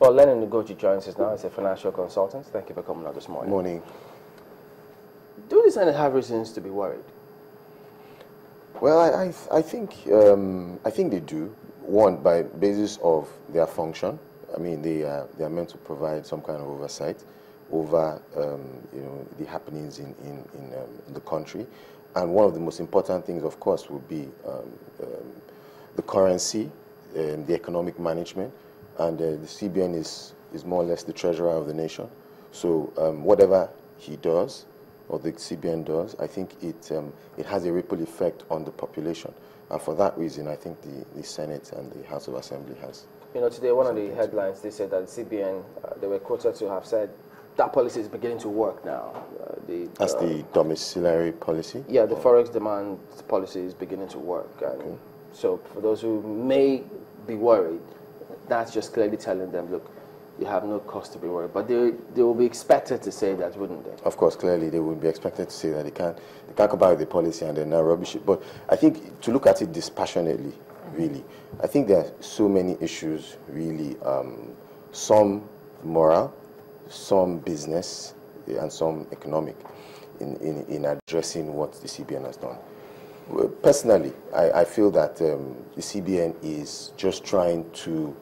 Well, Lennon Ugochi joins us now as a financial consultant. Thank you for coming out this morning. Morning. Do the Senate have reasons to be worried? Well, I think they do. One, by basis of their function. I mean, they are meant to provide some kind of oversight over the happenings in the country, and one of the most important things, of course, would be the currency, the economic management, and the CBN is more or less the treasurer of the nation. So whatever he does, or the CBN does, I think it has a ripple effect on the population. And for that reason, I think the Senate and the House of Assembly has. You know, today one of the headlines, they said that the CBN, they were quoted to have said that policy is beginning to work now. That's the domiciliary policy? Yeah, the forex demand policy is beginning to work. And so for those who may be worried, that's just clearly telling them, look, you have no cause to be worried. But they will be expected to say that, wouldn't they? Of course, clearly they would be expected to say that. They can't come back with the policy and then now rubbish it. But I think to look at it dispassionately, really, I think there are so many issues, really, some moral, some business, and some economic in addressing what the CBN has done. Well, personally, I feel that the CBN is just trying to,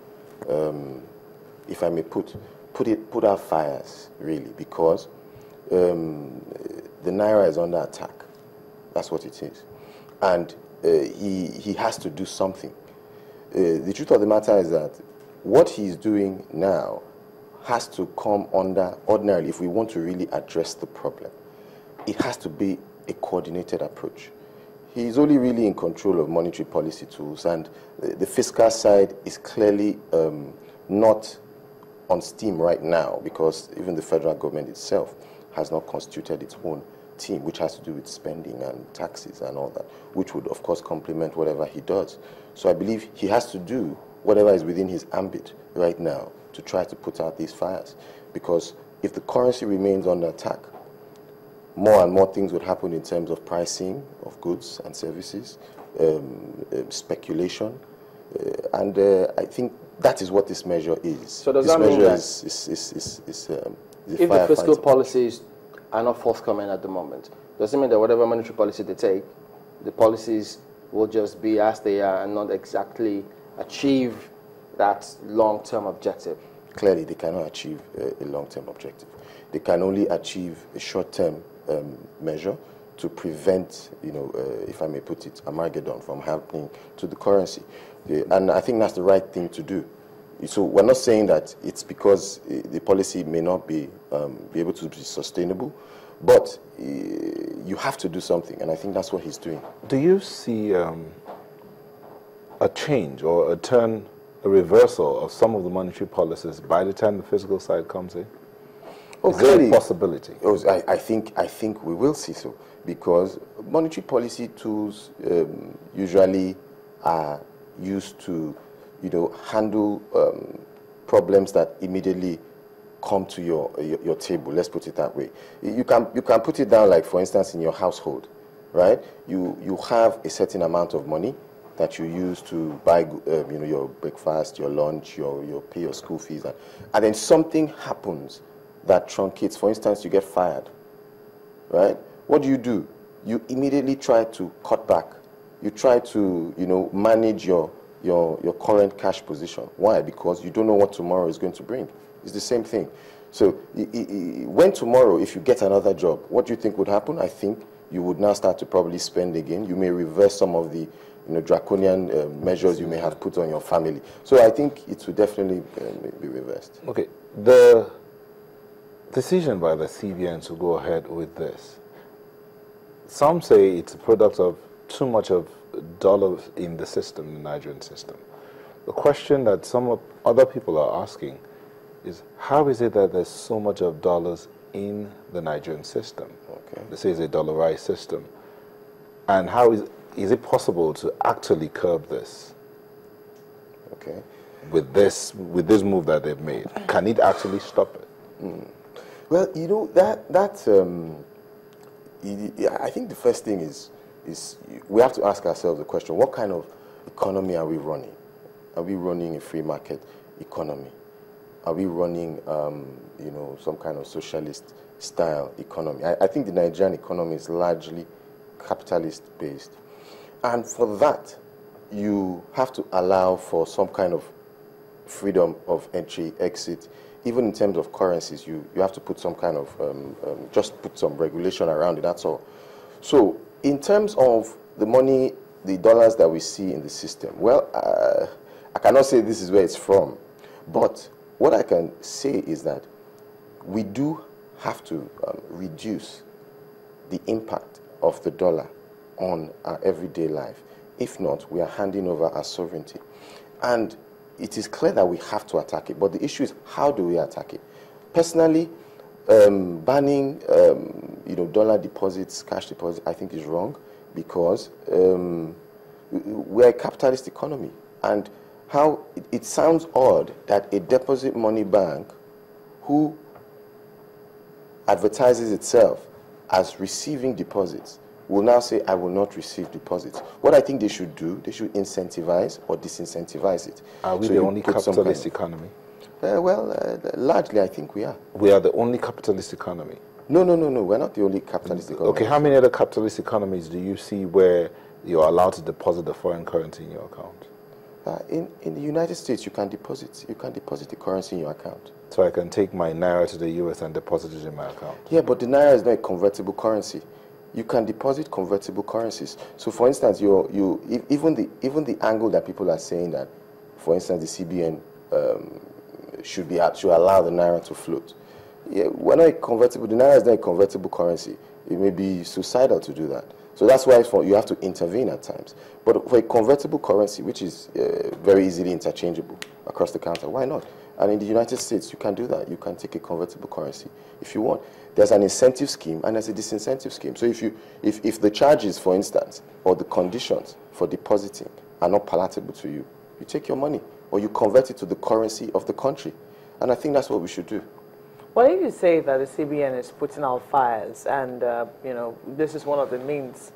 if I may put out fires, really, because the Naira is under attack. That's what it is. And he has to do something. The truth of the matter is that what he's doing now has to come under, ordinarily, if we want to really address the problem, it has to be a coordinated approach. He's only really in control of monetary policy tools, and the fiscal side is clearly not on steam right now, because even the federal government itself has not constituted its own team, which has to do with spending and taxes and all that, which would, of course, complement whatever he does. So I believe he has to do whatever is within his ambit right now to try to put out these fires, because if the currency remains under attack, more and more things would happen in terms of pricing of goods and services, speculation, and I think that is what this measure is. So does this that mean that if the fiscal policies are not forthcoming at the moment, does it mean that whatever monetary policy they take, the policies will just be as they are and not exactly achieve that long-term objective? Clearly, they cannot achieve a long-term objective. They can only achieve a short-term measure to prevent, if I may put it, Armageddon from happening to the currency. And I think that's the right thing to do. So we're not saying that it's because the policy may not be able to be sustainable, but you have to do something, and I think that's what he's doing. Do you see a change or a reversal of some of the monetary policies by the time the fiscal side comes in? Is there a possibility? I think we will see so, because monetary policy tools usually are used to, handle problems that immediately come to your table. Let's put it that way. You can put it down, like for instance in your household, right? You have a certain amount of money that you use to buy, your breakfast, your lunch, your pay your school fees, and then something happens that truncates. For instance, you get fired, right? What do? You immediately try to cut back. You try to, manage your current cash position. Why? Because you don't know what tomorrow is going to bring. It's the same thing. So when tomorrow, if you get another job, what do you think would happen? I think you would now start to probably spend again. You may reverse some of the draconian measures you may have put on your family. So I think it will definitely be reversed. Okay. The decision by the CBN to go ahead with this, some say it's a product of too much of dollars in the system, the Nigerian system. The question that some other people are asking is, how is it that there's so much of dollars in the Nigerian system? Okay. They say it's a dollarized system. And how is it possible to actually curb this? Okay. With this move that they've made, can it actually stop it? Well, I think the first thing is we have to ask ourselves the question: what kind of economy are we running? Are we running a free market economy? are we running, you know, some kind of socialist style economy? I think the Nigerian economy is largely capitalist based. And for that, you have to allow for some kind of freedom of entry, exit. Even in terms of currencies, you have to put some kind of, just put some regulation around it, that's all. So in terms of the money, the dollars that we see in the system, well, I cannot say this is where it's from, but what I can say is that we do have to reduce the impact of the dollar on our everyday life. If not, we are handing over our sovereignty. And it is clear that we have to attack it, but the issue is, how do we attack it? Personally, banning you know, dollar deposits, cash deposits, I think is wrong, because we're a capitalist economy. And how it sounds odd that a deposit money bank who advertises itself as receiving deposits will now say, I will not receive deposits. What I think they should do, they should incentivize or disincentivize it. Are we So the you only put some capitalist kind economy? largely I think we are. We are the only capitalist economy. No, we're not the only capitalist economy. Okay, how many other capitalist economies do you see where you're allowed to deposit the foreign currency in your account? In the United States, you can deposit the currency in your account. So I can take my naira to the US and deposit it in my account? Yeah, but the naira is not a convertible currency. You can deposit convertible currencies. So, for instance, even the angle that people are saying that, for instance, the CBN should allow the naira to float. Yeah, we're not a convertible. The naira is not a convertible currency. It may be suicidal to do that. So that's why you have to intervene at times. But for a convertible currency, which is very easily interchangeable across the counter, why not? And in the United States, you can do that. You can take a convertible currency if you want. There's an incentive scheme and there's a disincentive scheme. So if the charges, for instance, or the conditions for depositing are not palatable to you, you take your money or you convert it to the currency of the country. And I think that's what we should do. Well, if you say that the CBN is putting out fires, and you know, this is one of the means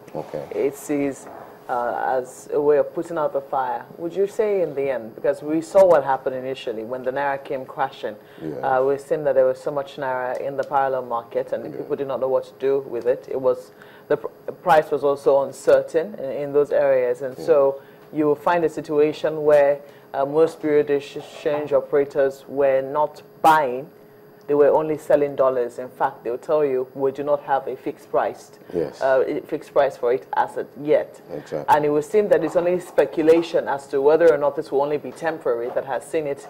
it sees as a way of putting out the fire, would you say in the end, because we saw what happened initially when the naira came crashing, we've seen that there was so much naira in the parallel market, and people did not know what to do with it. It was the price was also uncertain in those areas, and so you will find a situation where most bureau exchange operators were not buying. They were only selling dollars. In fact, they'll tell you, we do not have a fixed price for it as of yet. Exactly. And it would seem that it's only speculation as to whether or not this will only be temporary that has seen it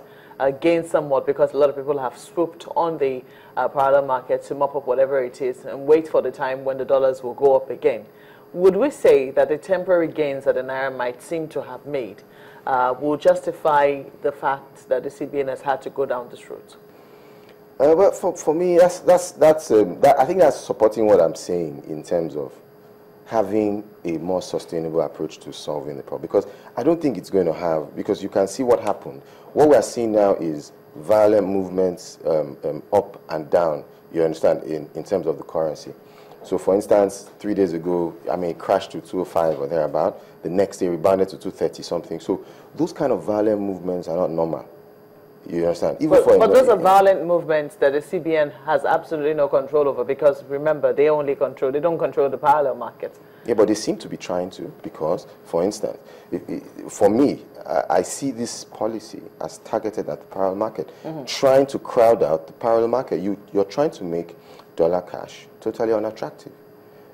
gain somewhat, because a lot of people have swooped on the parallel market to mop up whatever it is and wait for the time when the dollars will go up again. Would we say that the temporary gains that the naira might seem to have made will justify the fact that the CBN has had to go down this route? Well, for me, I think that's supporting what I'm saying in terms of having a more sustainable approach to solving the problem. Because I don't think it's going to have, because you can see what happened. What we're seeing now is violent movements up and down, you understand, in terms of the currency. So, for instance, 3 days ago, I mean, it crashed to 205 or thereabout. The next day, rebounded to 230 something. So, those kind of violent movements are not normal. You understand? But those are violent movements that the CBN has absolutely no control over, because remember, they don't control the parallel market. Yeah, but they seem to be trying to, because, for instance, for me, I see this policy as targeted at the parallel market, trying to crowd out the parallel market. You're trying to make dollar cash totally unattractive.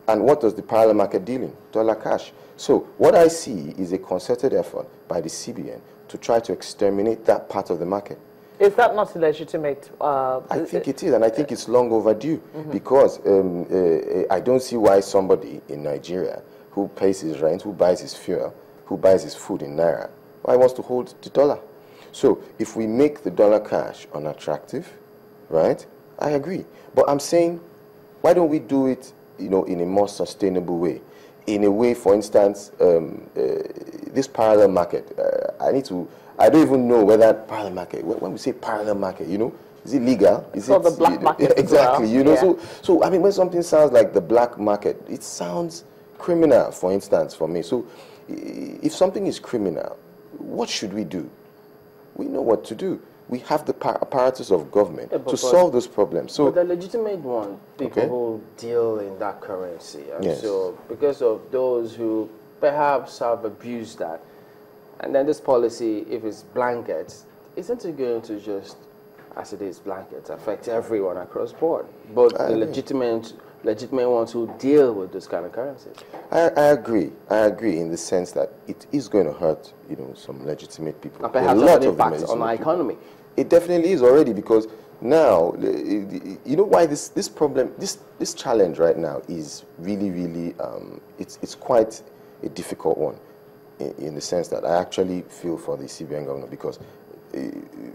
And what does the parallel market deal in? Dollar cash. So what I see is a concerted effort by the CBN to try to exterminate that part of the market. Is that not illegitimate? I think it is, and I think it's long overdue, because I don't see why somebody in Nigeria who pays his rent, who buys his fuel, who buys his food in naira, why wants to hold the dollar. So if we make the dollar cash unattractive, right, I agree. But I'm saying, why don't we do it, you know, in a more sustainable way? In a way, for instance, this parallel market, I don't even know whether parallel market, when we say parallel market, you know, is it legal? Is it the black market? Exactly, well. You know, so I mean, when something sounds like the black market, it sounds criminal, for instance, for me. So if something is criminal, what should we do? We know what to do. we have the apparatus of government to solve those problems. So but the legitimate one, people who deal in that currency. And so because of those who perhaps have abused that, and then this policy, if it's blankets, isn't it going to just, as it is blankets, affect everyone across board? But the legitimate ones who deal with this kind of currencies. I agree in the sense that it is going to hurt, you know, some legitimate people. And perhaps a lot of impact on our economy. It definitely is already, because now, you know why this problem, this challenge right now is really, it's quite a difficult one, in the sense that I actually feel for the CBN governor, because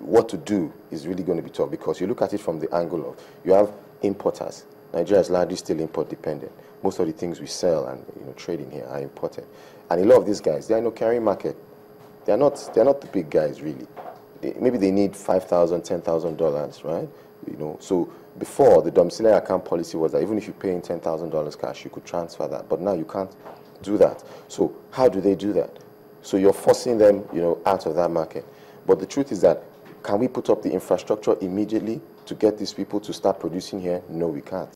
what to do is really going to be tough, because you look at it from the angle of, you have importers. Nigeria is largely still import dependent. Most of the things we sell and, you know, trading here are imported. And a lot of these guys, they are in a carrying market. They're not the big guys, really. Maybe they need $5,000, $10,000, right? You know, so before, the domiciliary account policy was that even if you pay in $10,000 cash, you could transfer that. But now you can't do that. So how do they do that? So you're forcing them, you know, out of that market. But the truth is that, can we put up the infrastructure immediately to get these people to start producing here? No, we can't.